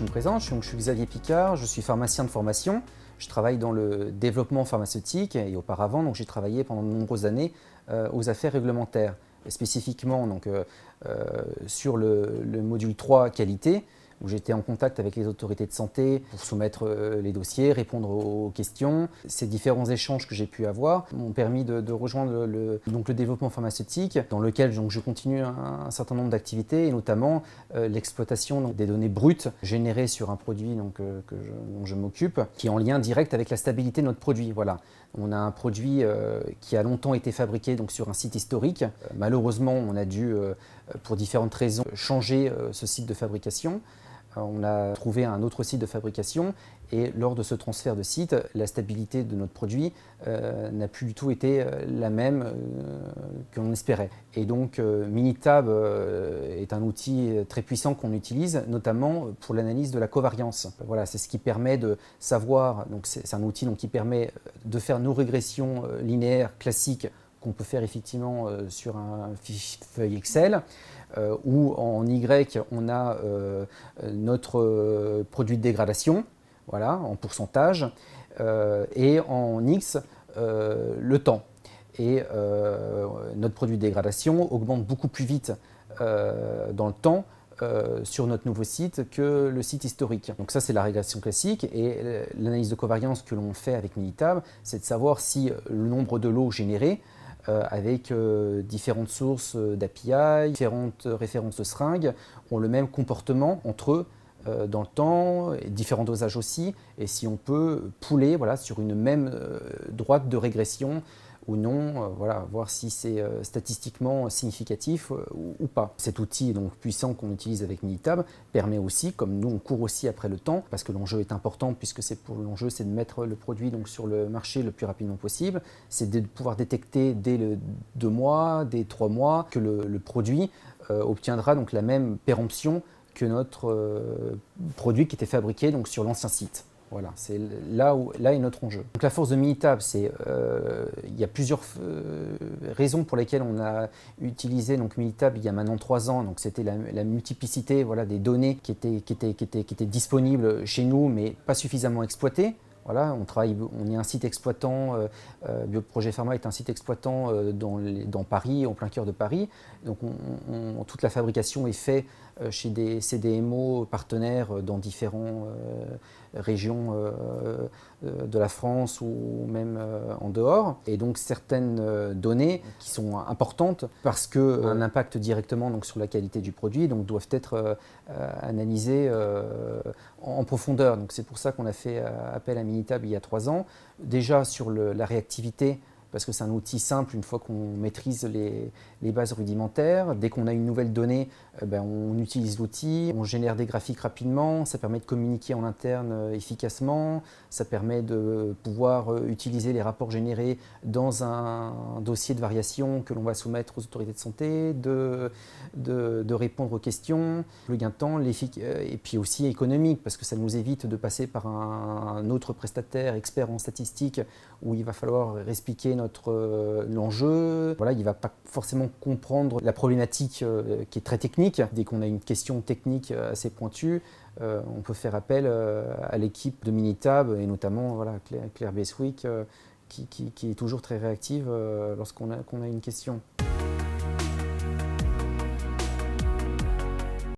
je me présente, je suis Xavier Picard, je suis pharmacien de formation. Je travaille dans le développement pharmaceutique et auparavant, j'ai travaillé pendant de nombreuses années aux affaires réglementaires, et spécifiquement sur le module 3 qualité, où j'étais en contact avec les autorités de santé pour soumettre les dossiers, répondre aux questions. Ces différents échanges que j'ai pu avoir m'ont permis de rejoindre le développement pharmaceutique, dans lequel je continue un certain nombre d'activités, et notamment l'exploitation des données brutes générées sur un produit dont je m'occupe, qui est en lien direct avec la stabilité de notre produit. Voilà. On a un produit qui a longtemps été fabriqué sur un site historique. Malheureusement, on a dû, pour différentes raisons, changer ce site de fabrication. On a trouvé un autre site de fabrication et lors de ce transfert de site, la stabilité de notre produit n'a plus du tout été la même qu'on espérait. Et donc Minitab est un outil très puissant qu'on utilise, notamment pour l'analyse de la covariance. Voilà, c'est ce qui permet de savoir, c'est un outil qui permet de faire nos régressions linéaires classiques qu'on peut faire effectivement sur un feuille Excel, où en Y, on a notre produit de dégradation, voilà, en pourcentage, et en X, le temps. Et notre produit de dégradation augmente beaucoup plus vite dans le temps sur notre nouveau site que le site historique. Donc ça, c'est la régression classique, et l'analyse de covariance que l'on fait avec Minitab, c'est de savoir si le nombre de lots générés avec différentes sources d'API, différentes références de seringues, ont le même comportement entre eux dans le temps, et différents dosages aussi, et si on peut pouler sur une même droite de régression ou non, voir si c'est statistiquement significatif ou pas. Cet outil puissant qu'on utilise avec Minitab permet aussi, comme nous on court aussi après le temps, parce que l'enjeu est important, puisque l'enjeu c'est de mettre le produit sur le marché le plus rapidement possible, c'est de pouvoir détecter dès le 2 mois, dès 3 mois, que le produit obtiendra la même péremption que notre produit qui était fabriqué sur l'ancien site. Voilà, c'est là est notre enjeu. Donc la force de Minitab, il y a plusieurs raisons pour lesquelles on a utilisé Minitab il y a maintenant 3 ans. Donc c'était la multiplicité des données qui étaient disponibles chez nous, mais pas suffisamment exploitées. Voilà, on est un site exploitant, Bioprojet Pharma est un site exploitant dans Paris, en plein cœur de Paris. Donc toute la fabrication est faite chez des CDMO partenaires dans différentes régions de la France ou même en dehors. Et donc certaines données qui sont importantes parce qu'un impact directement sur la qualité du produit doivent être analysées en profondeur. Donc c'est pour ça qu'on a fait appel à Minitab il y a 3 ans. Déjà sur la réactivité, parce que c'est un outil simple une fois qu'on maîtrise les bases rudimentaires. Dès qu'on a une nouvelle donnée, on utilise l'outil, on génère des graphiques rapidement, ça permet de communiquer en interne efficacement, ça permet de pouvoir utiliser les rapports générés dans un dossier de variation que l'on va soumettre aux autorités de santé, de répondre aux questions, le gain de temps, et puis aussi économique, parce que ça nous évite de passer par un autre prestataire expert en statistique où il va falloir expliquer l'enjeu. Voilà, il ne va pas forcément comprendre la problématique qui est très technique. Dès qu'on a une question technique assez pointue, on peut faire appel à l'équipe de Minitab, et notamment Claire Beswick, qui est toujours très réactive lorsqu'on a une question.